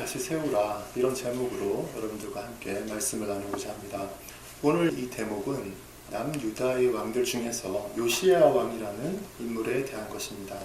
다시 세우라, 이런 제목으로 여러분들과 함께 말씀을 나누고자 합니다. 오늘 이 대목은 남유다의 왕들 중에서 요시야 왕이라는 인물에 대한 것입니다.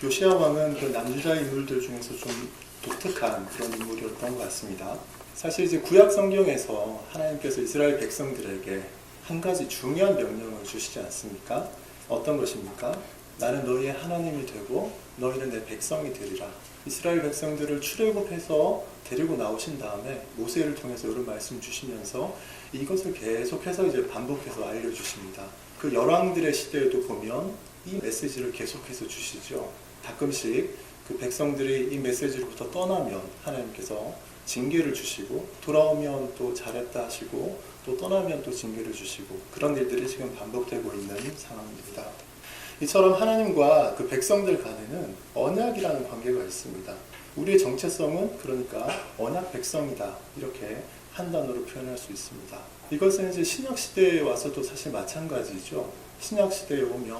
요시야 왕은 그 남유다의 인물들 중에서 좀 독특한 그런 인물이었던 것 같습니다. 사실 이제 구약 성경에서 하나님께서 이스라엘 백성들에게 한 가지 중요한 명령을 주시지 않습니까? 어떤 것입니까? 나는 너희의 하나님이 되고 너희는 내 백성이 되리라. 이스라엘 백성들을 출애굽해서 데리고 나오신 다음에 모세를 통해서 이런 말씀 주시면서 이것을 계속해서 이제 반복해서 알려주십니다. 그 열왕들의 시대에도 보면 이 메시지를 계속해서 주시죠. 가끔씩 그 백성들이 이 메시지로부터 떠나면 하나님께서 징계를 주시고, 돌아오면 또 잘했다 하시고, 또 떠나면 또 징계를 주시고, 그런 일들이 지금 반복되고 있는 상황입니다. 이처럼 하나님과 그 백성들 간에는 언약이라는 관계가 있습니다. 우리의 정체성은 그러니까 언약 백성이다, 이렇게 한 단어로 표현할 수 있습니다. 이것은 이제 신약 시대에 와서도 사실 마찬가지죠. 신약 시대에 오면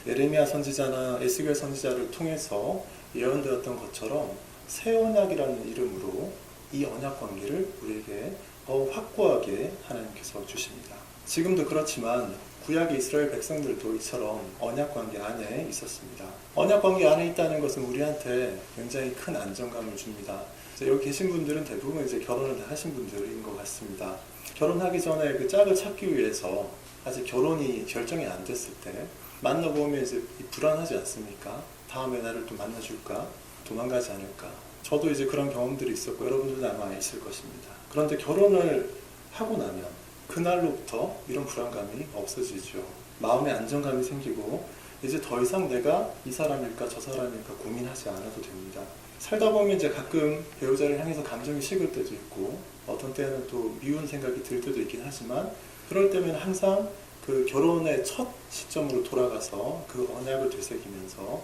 예레미야 선지자나 에스겔 선지자를 통해서 예언되었던 것처럼 새 언약이라는 이름으로 이 언약 관계를 우리에게 더 확고하게 하나님께서 주십니다. 지금도 그렇지만 구약의 이스라엘 백성들도 이처럼 언약 관계 안에 있었습니다. 언약 관계 안에 있다는 것은 우리한테 굉장히 큰 안정감을 줍니다. 여기 계신 분들은 대부분 이제 결혼을 다 하신 분들인 것 같습니다. 결혼하기 전에 그 짝을 찾기 위해서 아직 결혼이 결정이 안 됐을 때 만나보면 이제 불안하지 않습니까? 다음에 나를 또 만나줄까? 도망가지 않을까? 저도 이제 그런 경험들이 있었고 여러분들도 아마 있을 것입니다. 그런데 결혼을 하고 나면 그날로부터 이런 불안감이 없어지죠. 마음의 안정감이 생기고 이제 더 이상 내가 이 사람일까 저 사람일까 고민하지 않아도 됩니다. 살다 보면 이제 가끔 배우자를 향해서 감정이 식을 때도 있고 어떤 때는 또 미운 생각이 들 때도 있긴 하지만 그럴 때면 항상 그 결혼의 첫 시점으로 돌아가서 그 언약을 되새기면서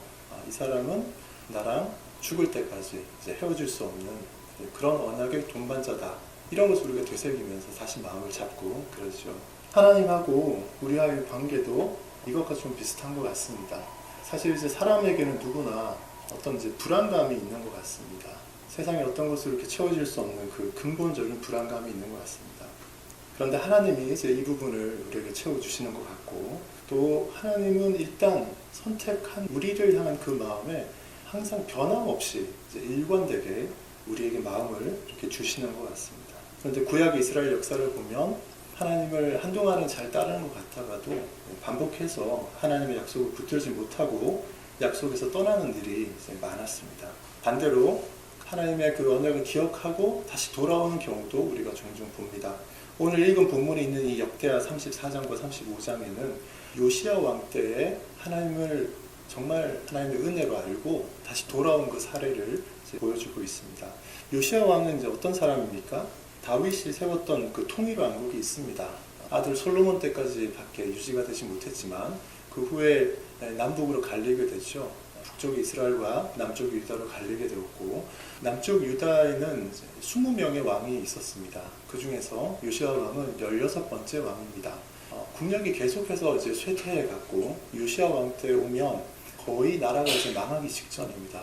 이 사람은 나랑 죽을 때까지 이제 헤어질 수 없는 그런 언약의 동반자다, 이런 것을 우리가 되새기면서 다시 마음을 잡고 그러죠. 하나님하고 우리와의 관계도 이것과 좀 비슷한 것 같습니다. 사실 이제 사람에게는 누구나 어떤 이제 불안감이 있는 것 같습니다. 세상에 어떤 것으로 이렇게 채워질 수 없는 그 근본적인 불안감이 있는 것 같습니다. 그런데 하나님이 이제 이 부분을 우리에게 채워주시는 것 같고, 또 하나님은 일단 선택한 우리를 향한 그 마음에 항상 변함없이 이제 일관되게 우리에게 마음을 이렇게 주시는 것 같습니다. 그런데 구약의 이스라엘 역사를 보면 하나님을 한동안은 잘 따르는 것 같다가도 반복해서 하나님의 약속을 붙들지 못하고 약속에서 떠나는 일이 이제 많았습니다. 반대로 하나님의 그 언약을 기억하고 다시 돌아오는 경우도 우리가 종종 봅니다. 오늘 읽은 본문에 있는 이 역대하 34장과 35장에는 요시야 왕 때에 하나님을 정말 하나님의 은혜로 알고 다시 돌아온 그 사례를 이제 보여주고 있습니다. 요시야 왕은 이제 어떤 사람입니까? 다윗이 세웠던 그 통일 왕국이 있습니다. 아들 솔로몬 때까지 밖에 유지가 되지 못했지만 그 후에 남북으로 갈리게 됐죠. 북쪽 이스라엘과 남쪽 유다로 갈리게 되었고, 남쪽 유다에는 20명의 왕이 있었습니다. 그 중에서 요시야 왕은 16번째 왕입니다. 국력이 계속해서 이제 쇠퇴해 갔고, 요시야 왕 때 오면 거의 나라가 이제 망하기 직전입니다.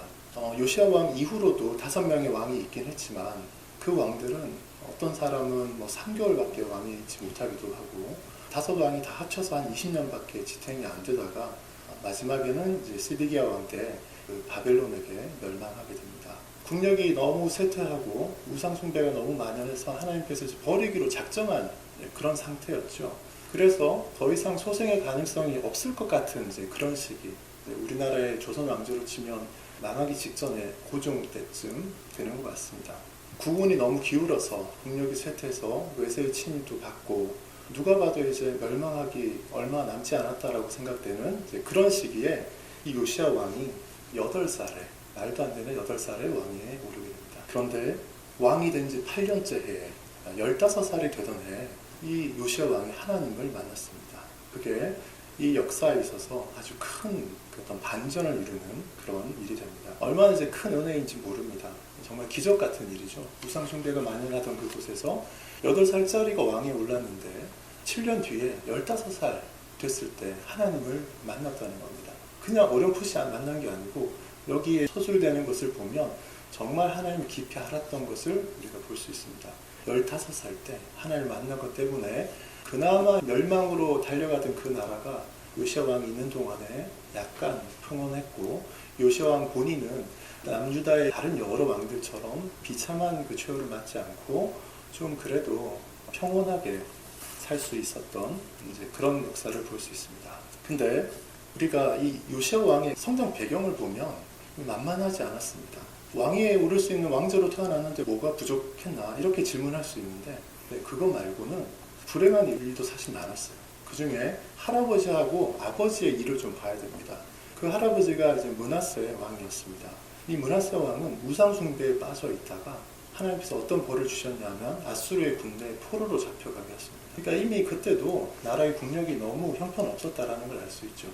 요시야 왕 이후로도 5명의 왕이 있긴 했지만 그 왕들은 어떤 사람은 3개월밖에 왕이 있지 못하기도 하고 5왕이 다 합쳐서 한 20년밖에 지탱이 안 되다가 마지막에는 이제 시드기야 왕 때 그 바벨론에게 멸망하게 됩니다. 국력이 너무 쇠퇴하고 우상 숭배가 너무 만연해서 하나님께서 버리기로 작정한 그런 상태였죠. 그래서 더 이상 소생의 가능성이 없을 것 같은 이제 그런 시기, 우리나라의 조선 왕조로 치면 망하기 직전에 고종 때쯤 되는 것 같습니다. 국운이 너무 기울어서 국력이 쇠퇴해서 외세의 침입도 받고 누가 봐도 이제 멸망하기 얼마 남지 않았다라고 생각되는 이제 그런 시기에 이 요시야 왕이 8살에, 말도 안 되는 8살에 왕위에 오르게 됩니다. 그런데 왕이 된 지 8년째 해에 15살이 되던 해에 이 요시야 왕이 하나님을 만났습니다. 그게 이 역사에 있어서 아주 큰 어떤 반전을 이루는 그런 일이 됩니다. 얼마나 이제 큰 은혜인지 모릅니다. 정말 기적 같은 일이죠. 우상 숭배가 만연하던 그곳에서 8살짜리가 왕에 올랐는데 7년 뒤에 15살 됐을 때 하나님을 만났다는 겁니다. 그냥 어렴풋이 만난 게 아니고 여기에 서술되는 것을 보면 정말 하나님을 깊이 알았던 것을 우리가 볼 수 있습니다. 15살 때 하나님을 만난 것 때문에 그나마 멸망으로 달려가던 그 나라가 요시야 왕이 있는 동안에 약간 평온했고, 요시야 왕 본인은 남유다의 다른 여러 왕들처럼 비참한 그 최후를 맞지 않고 좀 그래도 평온하게 살 수 있었던 이제 그런 역사를 볼 수 있습니다. 근데 우리가 이 요시야 왕의 성장 배경을 보면 만만하지 않았습니다. 왕위에 오를 수 있는 왕자로 태어났는데 뭐가 부족했나 이렇게 질문할 수 있는데, 그거 말고는 불행한 일도 사실 많았어요. 그 중에 할아버지하고 아버지의 일을 좀 봐야 됩니다. 그 할아버지가 이제 므낫세 왕이었습니다. 이 므낫세 왕은 우상 숭배에 빠져 있다가 하나님께서 어떤 벌을 주셨냐면 아수르의 군대에 포로로 잡혀가게 했습니다. 그러니까 이미 그때도 나라의 국력이 너무 형편없었다라는 걸 알 수 있죠.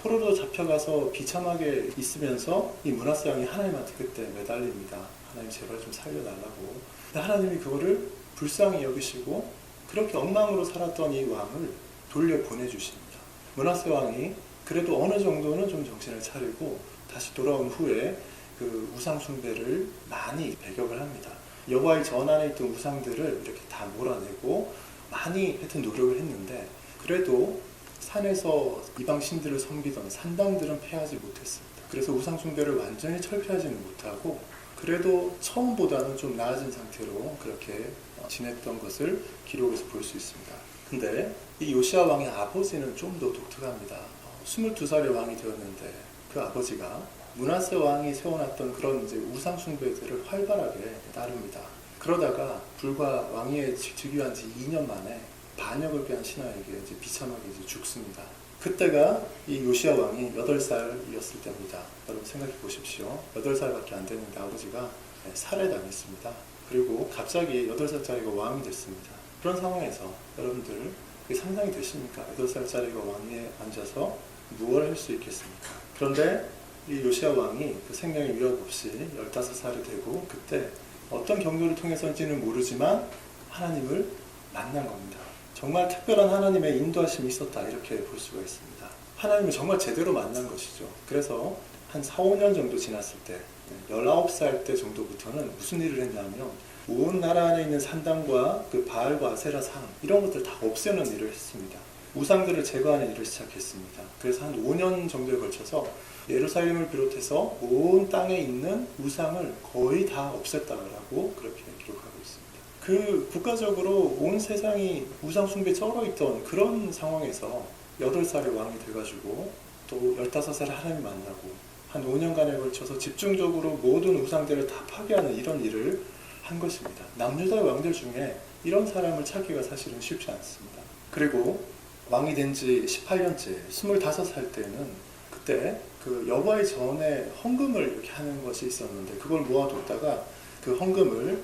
포로로 잡혀가서 비참하게 있으면서 이 므낫세 왕이 하나님한테 그때 매달립니다. 하나님 제발 좀 살려달라고. 근데 하나님이 그거를 불쌍히 여기시고 그렇게 엉망으로 살았던 이 왕을 돌려보내주십니다. 므낫세 왕이 그래도 어느 정도는 좀 정신을 차리고 다시 돌아온 후에 그 우상 숭배를 많이 배격을 합니다. 여호와의 전 안에 있던 우상들을 이렇게 다 몰아내고 많이 하여튼 노력을 했는데, 그래도 산에서 이방 신들을 섬기던 산당들은 패하지 못했습니다. 그래서 우상 숭배를 완전히 철폐하지는 못하고 그래도 처음보다는 좀 나아진 상태로 그렇게 지냈던 것을 기록에서 볼 수 있습니다. 근데 이 요시야 왕의 아버지는 좀 더 독특합니다. 22살의 왕이 되었는데 그 아버지가 므낫세 왕이 세워놨던 그런 이제 우상 숭배들을 활발하게 따릅니다. 그러다가 불과 왕위에 즉위한 지 2년 만에 반역을 꾀한 신하에게 이제 비참하게 이제 죽습니다. 그때가 이 요시야 왕이 8살이었을 때입니다. 여러분 생각해 보십시오. 8살밖에 안 되는데 아버지가 살해당했습니다. 그리고 갑자기 8살짜리가 왕이 됐습니다. 그런 상황에서 여러분들 상상이 되십니까? 8살짜리가 왕위에 앉아서 무엇을 할 수 있겠습니까? 그런데 이 요시야 왕이 그 생명의 위협 없이 15살이 되고 그때 어떤 경로를 통해서인지는 모르지만 하나님을 만난 겁니다. 정말 특별한 하나님의 인도하심이 있었다 이렇게 볼 수가 있습니다. 하나님을 정말 제대로 만난 것이죠. 그래서 한 4, 5년 정도 지났을 때 19살 때 정도부터는 무슨 일을 했냐면 온 나라 안에 있는 산당과 그 바알과 아세라 상 이런 것들 다 없애는 일을 했습니다. 우상들을 제거하는 일을 시작했습니다. 그래서 한 5년 정도에 걸쳐서 예루살렘을 비롯해서 온 땅에 있는 우상을 거의 다 없앴다라고 그렇게 기록하고 있습니다. 그 국가적으로 온 세상이 우상 숭배에 쩔어있던 그런 상황에서 8살의 왕이 돼가지고 또 15살에 하나님 만나고 한 5년간에 걸쳐서 집중적으로 모든 우상들을 다 파괴하는 이런 일을 한 것입니다. 남유다의 왕들 중에 이런 사람을 찾기가 사실은 쉽지 않습니다. 그리고 왕이 된 지 18년째 25살 때는 그때 그 여호와의 전에 헌금을 이렇게 하는 것이 있었는데 그걸 모아뒀다가 그 헌금을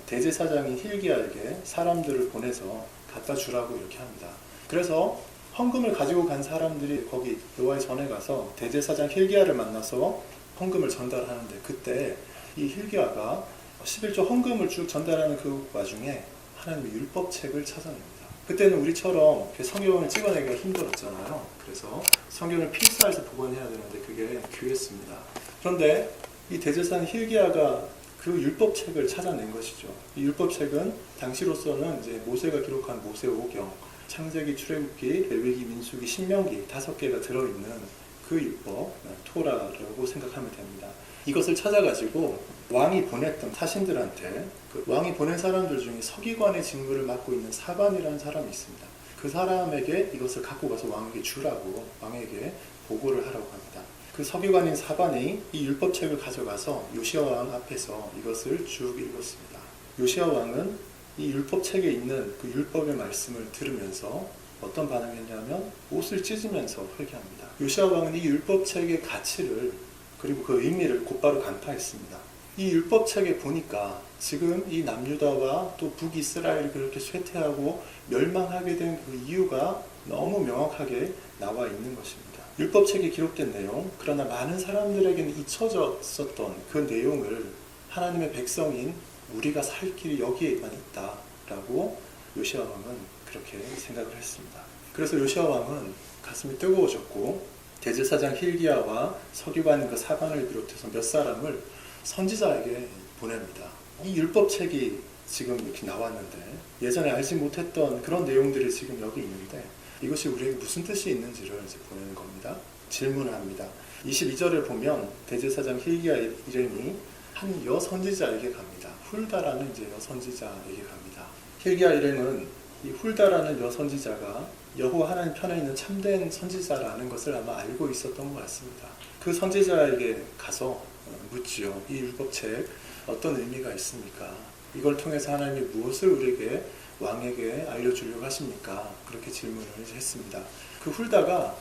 대제사장인 힐기야에게 사람들을 보내서 갖다 주라고 이렇게 합니다. 그래서 헌금을 가지고 간 사람들이 거기 여호와의 전에 가서 대제사장 힐기야를 만나서 헌금을 전달하는데 그때 이 힐기야가 11조 헌금을 쭉 전달하는 그 와중에 하나님의 율법책을 찾아냅니다. 그때는 우리처럼 성경을 찍어내기가 힘들었잖아요. 그래서 성경을 필사해서 보관해야 되는데 그게 귀했습니다. 그런데 이 대제사장 힐기야가 그 율법책을 찾아낸 것이죠. 이 율법책은 당시로서는 이제 모세가 기록한 모세오경, 창세기, 출애굽기, 레위기, 민수기, 신명기 5개가 들어있는 그 율법, 토라라고 생각하면 됩니다. 이것을 찾아가지고 왕이 보냈던 사신들한테 그 왕이 보낸 사람들 중에 서기관의 직무를 맡고 있는 사반이라는 사람이 있습니다. 그 사람에게 이것을 갖고 가서 왕에게 주라고 왕에게 보고를 하라고 합니다. 그 서기관인 사반이 이 율법책을 가져가서 요시야 왕 앞에서 이것을 쭉 읽었습니다. 요시야 왕은 이 율법책에 있는 그 율법의 말씀을 들으면서 어떤 반응을 했냐면 옷을 찢으면서 회개합니다. 요시야 왕은 이 율법책의 가치를 그리고 그 의미를 곧바로 간파했습니다. 이 율법책에 보니까 지금 이 남유다와 또 북이스라엘이 그렇게 쇠퇴하고 멸망하게 된 그 이유가 너무 명확하게 나와 있는 것입니다. 율법책에 기록된 내용, 그러나 많은 사람들에게는 잊혀졌었던 그 내용을 하나님의 백성인 우리가 살 길이 여기에만 있다라고 요시야 왕은 그렇게 생각을 했습니다. 그래서 요시야 왕은 가슴이 뜨거워졌고 대제사장 힐기야와 서기관인 그 사반을 비롯해서 몇 사람을 선지자에게 보냅니다. 이 율법책이 지금 이렇게 나왔는데 예전에 알지 못했던 그런 내용들이 지금 여기 있는데 이것이 우리에게 무슨 뜻이 있는지를 이제 보내는 겁니다. 질문을 합니다. 22절을 보면 대제사장 hil기야 일행이 한 여선지자에게 갑니다. 훌다라는 이제 여선지자에게 갑니다. hil기야 일행은 이 훌다라는 여선지자가 여호와 하나님 편에 있는 참된 선지자라는 것을 아마 알고 있었던 것 같습니다. 그 선지자에게 가서 묻지요. 이 율법책 어떤 의미가 있습니까? 이걸 통해서 하나님이 무엇을 우리에게 왕에게 알려주려고 하십니까? 그렇게 질문을 했습니다. 그 훌다가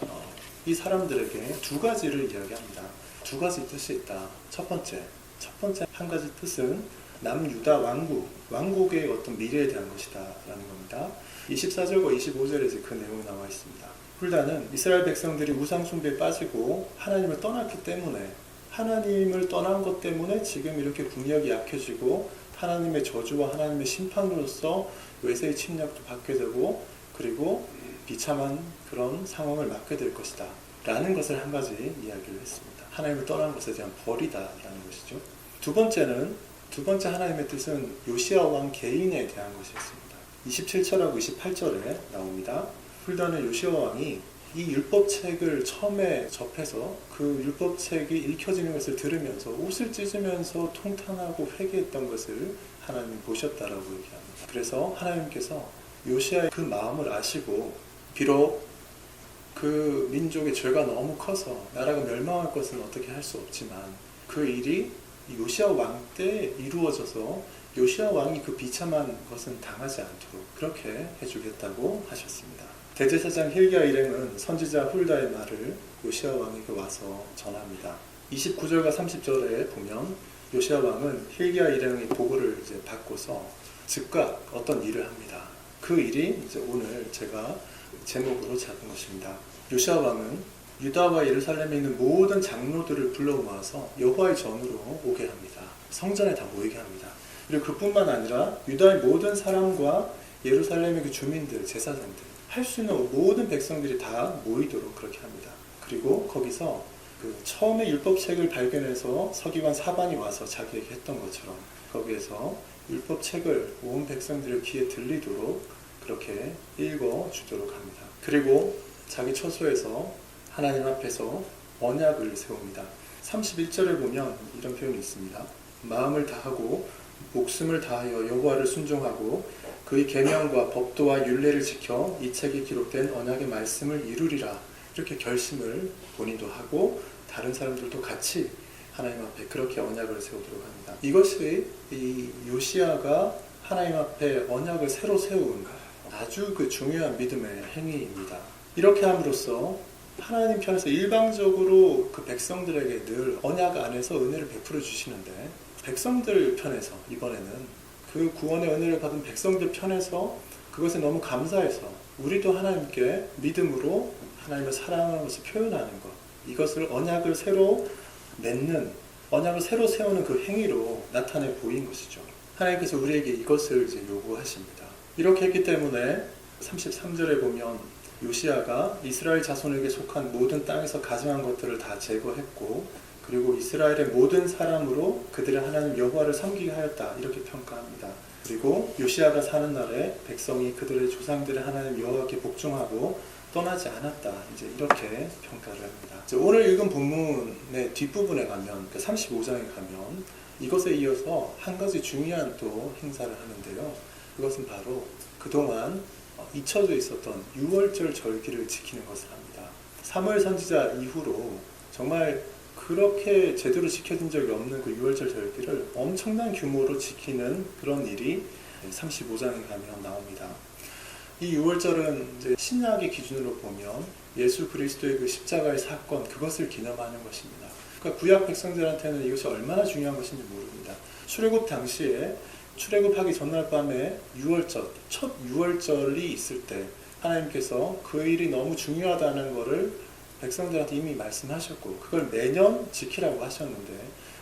이 사람들에게 두 가지를 이야기합니다. 두 가지 뜻이 있다. 첫 번째 한 가지 뜻은 남유다 왕국의 어떤 미래에 대한 것이다 라는 겁니다. 24절과 25절에 이제 그 내용이 나와 있습니다. 훌다는 이스라엘 백성들이 우상 숭배에 빠지고 하나님을 떠났기 때문에 하나님을 떠난 것 때문에 지금 이렇게 국력이 약해지고 하나님의 저주와 하나님의 심판으로서 외세의 침략도 받게 되고 그리고 비참한 그런 상황을 맞게 될 것이다 라는 것을 한 가지 이야기를 했습니다. 하나님을 떠난 것에 대한 벌이다 라는 것이죠. 두 번째 하나님의 뜻은 요시야 왕 개인에 대한 것이었습니다. 27절하고 28절에 나옵니다. 훌다는 요시야 왕이 이 율법책을 처음에 접해서 그 율법책이 읽혀지는 것을 들으면서 옷을 찢으면서 통탄하고 회개했던 것을 하나님이 보셨다라고 얘기합니다. 그래서 하나님께서 요시야의 그 마음을 아시고 비록 그 민족의 죄가 너무 커서 나라가 멸망할 것은 어떻게 할 수 없지만 그 일이 요시야 왕 때 이루어져서 요시야 왕이 그 비참한 것은 당하지 않도록 그렇게 해주겠다고 하셨습니다. 대제사장 hil기야 일행은 선지자 훌다의 말을 요시야 왕에게 와서 전합니다. 29절과 30절에 보면 요시야 왕은 hil기야 일행의 보고를 이제 받고서 즉각 어떤 일을 합니다. 그 일이 이제 오늘 제가 제목으로 잡은 것입니다. 요시야 왕은 유다와 예루살렘에 있는 모든 장로들을 불러 모아서 여호와의 전으로 오게 합니다. 성전에 다 모이게 합니다. 그리고 그뿐만 아니라 유다의 모든 사람과 예루살렘의 그 주민들, 제사장들 할 수 있는 모든 백성들이 다 모이도록 그렇게 합니다. 그리고 거기서 그 처음에 율법책을 발견해서 서기관 사반이 와서 자기에게 했던 것처럼 거기에서 율법책을 온 백성들의 귀에 들리도록 그렇게 읽어주도록 합니다. 그리고 자기 처소에서 하나님 앞에서 언약을 세웁니다. 31절에 보면 이런 표현이 있습니다. 마음을 다하고 목숨을 다하여 여호와를 순종하고 그의 계명과 법도와 율례를 지켜 이 책에 기록된 언약의 말씀을 이루리라 이렇게 결심을 본인도 하고 다른 사람들도 같이 하나님 앞에 그렇게 언약을 세우도록 합니다. 이것이 이 요시야가 하나님 앞에 언약을 새로 세운 아주 그 중요한 믿음의 행위입니다. 이렇게 함으로써 하나님 편에서 일방적으로 그 백성들에게 늘 언약 안에서 은혜를 베풀어 주시는데 백성들 편에서 이번에는 그 구원의 은혜를 받은 백성들 편에서 그것에 너무 감사해서 우리도 하나님께 믿음으로 하나님을 사랑하는 것을 표현하는 것 이것을 언약을 새로 맺는 언약을 새로 세우는 그 행위로 나타내 보인 것이죠. 하나님께서 우리에게 이것을 이제 요구하십니다. 이렇게 했기 때문에 33절에 보면 요시야가 이스라엘 자손에게 속한 모든 땅에서 가증한 것들을 다 제거했고 그리고 이스라엘의 모든 사람으로 그들의 하나님 여호와를 섬기게 하였다 이렇게 평가합니다. 그리고 요시야가 사는 날에 백성이 그들의 조상들의 하나님 여호와께 복종하고 떠나지 않았다 이제 이렇게 평가를 합니다. 이제 오늘 읽은 본문의 뒷부분에 가면 35장에 가면 이것에 이어서 한 가지 중요한 또 행사를 하는데요. 그것은 바로 그동안 잊혀져 있었던 유월절 절기를 지키는 것을 합니다. 사무엘 선지자 이후로 정말 그렇게 제대로 지켜진 적이 없는 그 유월절 절기를 엄청난 규모로 지키는 그런 일이 35장에 가면 나옵니다. 이 유월절은 이제 신약의 기준으로 보면 예수 그리스도의 그 십자가의 사건 그것을 기념하는 것입니다. 그러니까 구약 백성들한테는 이것이 얼마나 중요한 것인지 모릅니다. 출애굽 당시에 출애굽하기 전날 밤에 유월절, 첫 유월절이 있을 때 하나님께서 그 일이 너무 중요하다는 것을 백성들한테 이미 말씀하셨고 그걸 매년 지키라고 하셨는데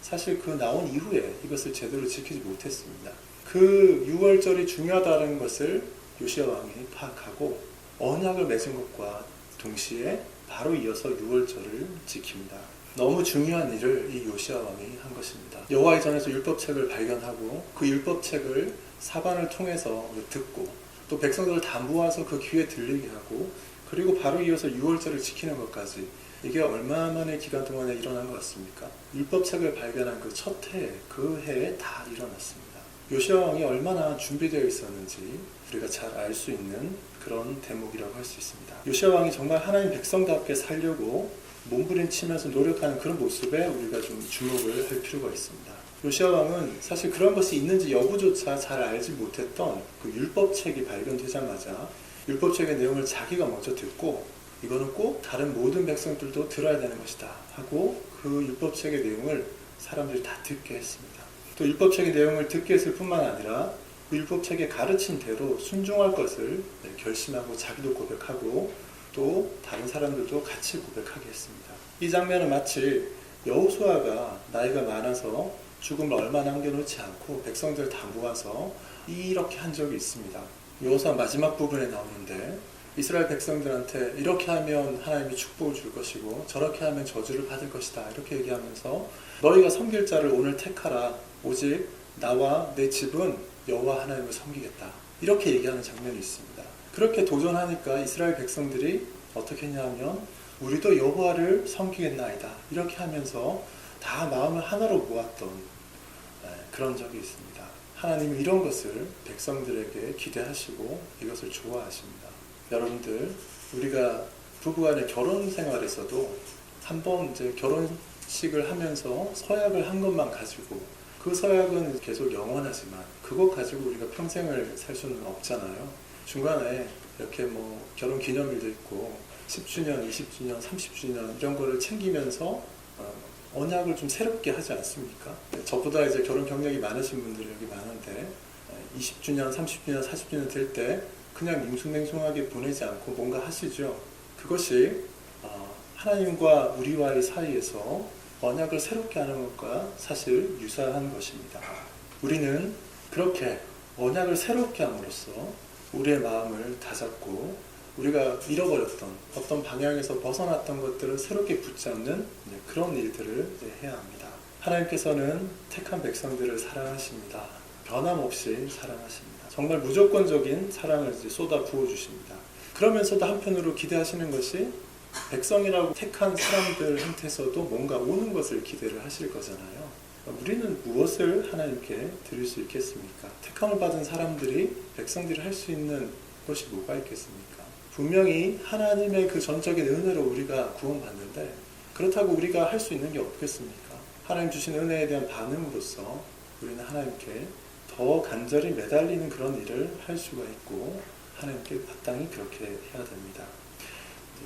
사실 그 나온 이후에 이것을 제대로 지키지 못했습니다. 그 유월절이 중요하다는 것을 요시야 왕이 파악하고 언약을 맺은 것과 동시에 바로 이어서 유월절을 지킵니다. 너무 중요한 일을 이 요시야 왕이 한 것입니다. 여호와의 전에서 율법책을 발견하고 그 율법책을 사반을 통해서 듣고 또 백성들을 다 모아서 그 귀에 들리게 하고 그리고 바로 이어서 유월절을 지키는 것까지 이게 얼마만의 기간 동안에 일어난 것 같습니까? 율법책을 발견한 그 첫 해, 그 해에 다 일어났습니다. 요시야 왕이 얼마나 준비되어 있었는지 우리가 잘 알 수 있는 그런 대목이라고 할 수 있습니다. 요시야 왕이 정말 하나님 백성답게 살려고 몸부림치면서 노력하는 그런 모습에 우리가 좀 주목을 할 필요가 있습니다. 요시야 왕은 사실 그런 것이 있는지 여부조차 잘 알지 못했던 그 율법책이 발견되자마자 율법책의 내용을 자기가 먼저 듣고 이거는 꼭 다른 모든 백성들도 들어야 되는 것이다 하고 그 율법책의 내용을 사람들이 다 듣게 했습니다. 또 율법책의 내용을 듣게 했을 뿐만 아니라 그 율법책에 가르친 대로 순종할 것을 결심하고 자기도 고백하고 또 다른 사람들도 같이 고백하게 했습니다. 이 장면은 마치 여호수아가 나이가 많아서 죽음을 얼마 남겨놓지 않고 백성들 다 모아서 이렇게 한 적이 있습니다. 여호수아 마지막 부분에 나오는데 이스라엘 백성들한테 이렇게 하면 하나님이 축복을 줄 것이고 저렇게 하면 저주를 받을 것이다 이렇게 얘기하면서 너희가 섬길 자를 오늘 택하라 오직 나와 내 집은 여호와 하나님을 섬기겠다 이렇게 얘기하는 장면이 있습니다. 그렇게 도전하니까 이스라엘 백성들이 어떻게 했냐면 우리도 여호와를 섬기겠나이다 이렇게 하면서 다 마음을 하나로 모았던 그런 적이 있습니다. 하나님이 이런 것을 백성들에게 기대하시고 이것을 좋아하십니다. 여러분들 우리가 부부간의 결혼 생활에서도 한번 이제 결혼식을 하면서 서약을 한 것만 가지고 그 서약은 계속 영원하지만 그것 가지고 우리가 평생을 살 수는 없잖아요. 중간에 이렇게 뭐 결혼 기념일도 있고 10주년, 20주년, 30주년 이런 거를 챙기면서 언약을 좀 새롭게 하지 않습니까? 저보다 이제 결혼 경력이 많으신 분들이 여기 많은데 20주년, 30주년, 40주년 될 때 그냥 밍숭맹숭하게 보내지 않고 뭔가 하시죠. 그것이 하나님과 우리와의 사이에서 언약을 새롭게 하는 것과 사실 유사한 것입니다. 우리는 그렇게 언약을 새롭게 함으로써 우리의 마음을 다잡고 우리가 잃어버렸던 어떤 방향에서 벗어났던 것들을 새롭게 붙잡는 그런 일들을 해야 합니다. 하나님께서는 택한 백성들을 사랑하십니다. 변함없이 사랑하십니다. 정말 무조건적인 사랑을 쏟아 부어주십니다. 그러면서도 한편으로 기대하시는 것이 백성이라고 택한 사람들한테서도 뭔가 오는 것을 기대를 하실 거잖아요. 우리는 무엇을 하나님께 드릴 수 있겠습니까? 택함을 받은 사람들이 백성들이 할 수 있는 것이 뭐가 있겠습니까? 분명히 하나님의 그 전적인 은혜로 우리가 구원받는데 그렇다고 우리가 할 수 있는 게 없겠습니까? 하나님 주신 은혜에 대한 반응으로서 우리는 하나님께 더 간절히 매달리는 그런 일을 할 수가 있고 하나님께 마땅히 그렇게 해야 됩니다.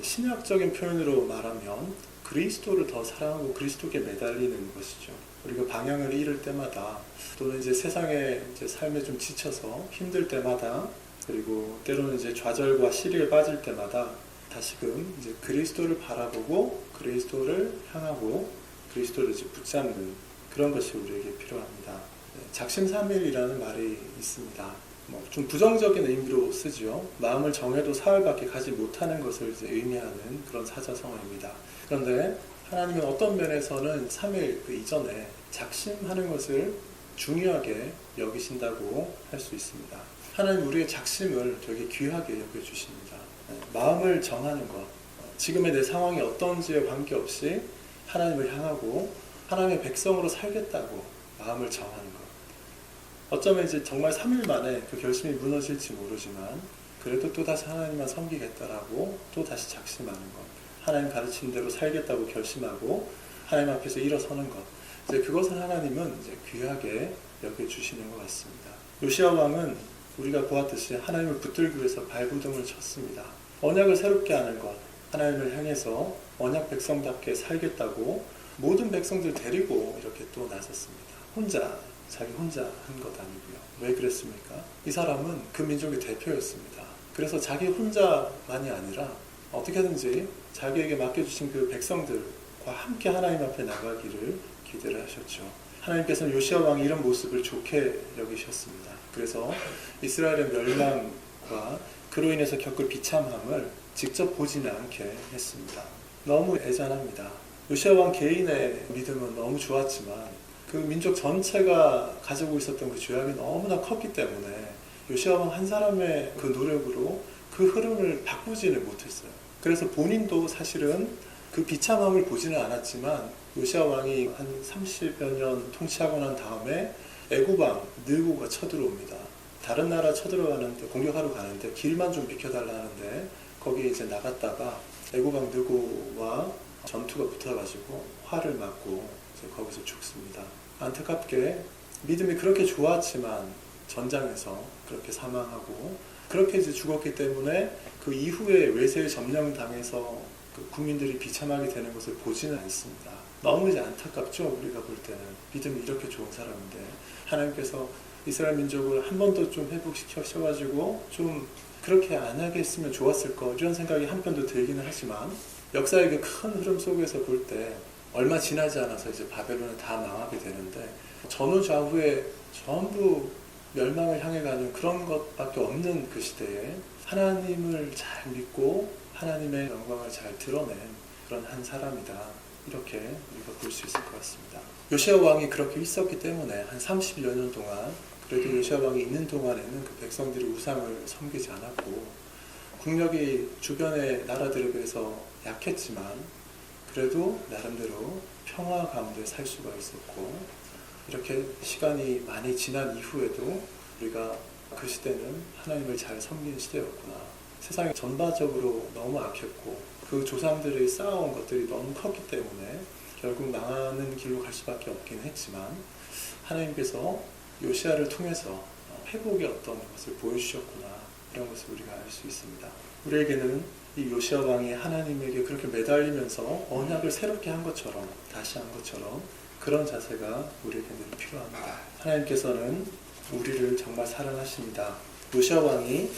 신학적인 표현으로 말하면 그리스도를 더 사랑하고 그리스도께 매달리는 것이죠. 우리가 방향을 잃을 때마다 또는 이제 세상의 이제 삶에 좀 지쳐서 힘들 때마다 그리고 때로는 이제 좌절과 시리에 빠질 때마다 다시금 이제 그리스도를 바라보고 그리스도를 향하고 그리스도를 이제 붙잡는 그런 것이 우리에게 필요합니다. 작심삼일이라는 말이 있습니다. 좀 부정적인 의미로 쓰죠. 마음을 정해도 사흘밖에 가지 못하는 것을 이제 의미하는 그런 사자성어입니다. 그런데 하나님은 어떤 면에서는 3일 그 이전에 작심하는 것을 중요하게 여기신다고 할 수 있습니다. 하나님 우리의 작심을 되게 귀하게 여겨주십니다. 마음을 정하는 것, 지금의 내 상황이 어떤지에 관계없이 하나님을 향하고 하나님의 백성으로 살겠다고 마음을 정하는 것. 어쩌면 이제 정말 3일 만에 그 결심이 무너질지 모르지만 그래도 또다시 하나님만 섬기겠다라고 또다시 작심하는 것. 하나님 가르친 대로 살겠다고 결심하고 하나님 앞에서 일어서는 것. 이제 그것을 하나님은 이제 귀하게 여겨주시는 것 같습니다. 요시야 왕은 우리가 보았듯이 하나님을 붙들기 위해서 발버둥을 쳤습니다. 언약을 새롭게 하는 것, 하나님을 향해서 언약 백성답게 살겠다고 모든 백성들 데리고 이렇게 또 나섰습니다. 자기 혼자 한 것 아니고요. 왜 그랬습니까? 이 사람은 그 민족의 대표였습니다. 그래서 자기 혼자만이 아니라 어떻게든지 자기에게 맡겨주신 그 백성들과 함께 하나님 앞에 나가기를 기대를 하셨죠. 하나님께서는 요시야 왕이 이런 모습을 좋게 여기셨습니다. 그래서 이스라엘의 멸망과 그로 인해서 겪을 비참함을 직접 보지는 않게 했습니다. 너무 애잔합니다. 요시야 왕 개인의 믿음은 너무 좋았지만 그 민족 전체가 가지고 있었던 그 죄악이 너무나 컸기 때문에 요시야 왕 한 사람의 그 노력으로 그 흐름을 바꾸지는 못했어요. 그래서 본인도 사실은 그 비참함을 보지는 않았지만 요시야 왕이 한 30여 년 통치하고 난 다음에 애굽왕 느고가 쳐들어옵니다. 다른 나라 쳐들어가는데 공격하러 가는데 길만 좀 비켜달라는데 거기에 이제 나갔다가 애굽왕 느고와 전투가 붙어가지고 화를 맞고 이제 거기서 죽습니다. 안타깝게 믿음이 그렇게 좋았지만 전장에서 그렇게 사망하고 그렇게 이제 죽었기 때문에 그 이후에 외세에 점령당해서 그 국민들이 비참하게 되는 것을 보지는 않습니다. 너무 이제 안타깝죠. 우리가 볼 때는 믿음이 이렇게 좋은 사람인데 하나님께서 이스라엘 민족을 한 번 더 좀 회복시켜가지고 좀 그렇게 안 하게 했으면 좋았을 거 이런 생각이 한편도 들기는 하지만 역사의 그 큰 흐름 속에서 볼 때 얼마 지나지 않아서 이제 바벨론은 다 망하게 되는데 전후 좌우에 전부 멸망을 향해 가는 그런 것밖에 없는 그 시대에 하나님을 잘 믿고 하나님의 영광을 잘 드러낸 그런 한 사람이다. 이렇게 우리가 볼 수 있을 것 같습니다. 요시야 왕이 그렇게 있었기 때문에 한 30여 년 동안 그래도 요시야 왕이 있는 동안에는 그 백성들이 우상을 섬기지 않았고 국력이 주변의 나라들에 비해서 약했지만 그래도 나름대로 평화 가운데 살 수가 있었고 이렇게 시간이 많이 지난 이후에도 우리가 그 시대는 하나님을 잘 섬기는 시대였구나. 세상이 전반적으로 너무 악했고 그 조상들이 쌓아온 것들이 너무 컸기 때문에 결국 망하는 길로 갈 수밖에 없긴 했지만 하나님께서 요시야를 통해서 회복의 어떤 것을 보여주셨구나. 이런 것을 우리가 알 수 있습니다. 우리에게는 이 요시야 왕이 하나님에게 그렇게 매달리면서 언약을 새롭게 한 것처럼 다시 한 것처럼 그런 자세가 우리에게는 필요합니다. 하나님께서는 우리를 정말 사랑하십니다. 요시야 왕이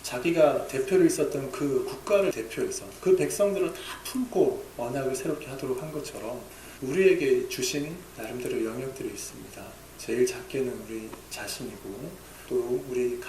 자기가 대표로 있었던 그 국가를 대표해서 그 백성들을 다 품고 언약을 새롭게 하도록 한 것처럼 우리에게 주신 나름대로 영역들이 있습니다. 제일 작게는 우리 자신이고 또 우리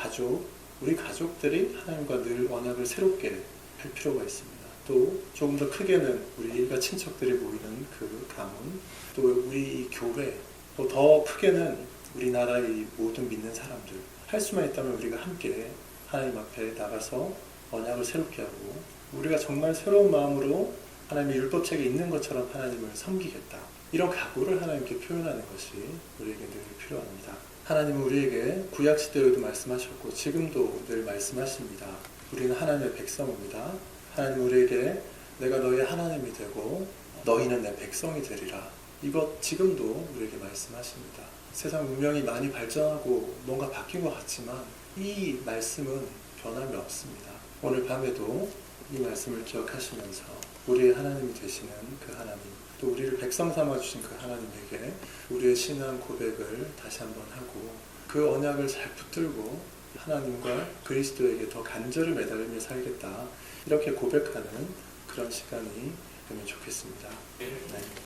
가족들이 하나님과 늘 언약을 새롭게 할 필요가 있습니다. 또 조금 더 크게는 우리가 친척들이 모이는 그 가문, 또 우리 교회, 또 더 크게는 우리나라의 모든 믿는 사람들 할 수만 있다면 우리가 함께 하나님 앞에 나가서 언약을 새롭게 하고 우리가 정말 새로운 마음으로 하나님의 율법책에 있는 것처럼 하나님을 섬기겠다. 이런 각오를 하나님께 표현하는 것이 우리에게 늘 필요합니다. 하나님은 우리에게 구약시대에도 말씀하셨고 지금도 늘 말씀하십니다. 우리는 하나님의 백성입니다. 하나님 우리에게 내가 너의 하나님이 되고 너희는 내 백성이 되리라. 이것 지금도 우리에게 말씀하십니다. 세상 문명이 많이 발전하고 뭔가 바뀐 것 같지만 이 말씀은 변함이 없습니다. 오늘 밤에도 이 말씀을 기억하시면서 우리의 하나님이 되시는 그 하나님, 또 우리를 백성 삼아주신 그 하나님에게 우리의 신앙 고백을 다시 한번 하고 그 언약을 잘 붙들고 하나님과 그리스도에게 더 간절히 매달리며 살겠다. 이렇게 고백하는 그런 시간이 되면 좋겠습니다. 네.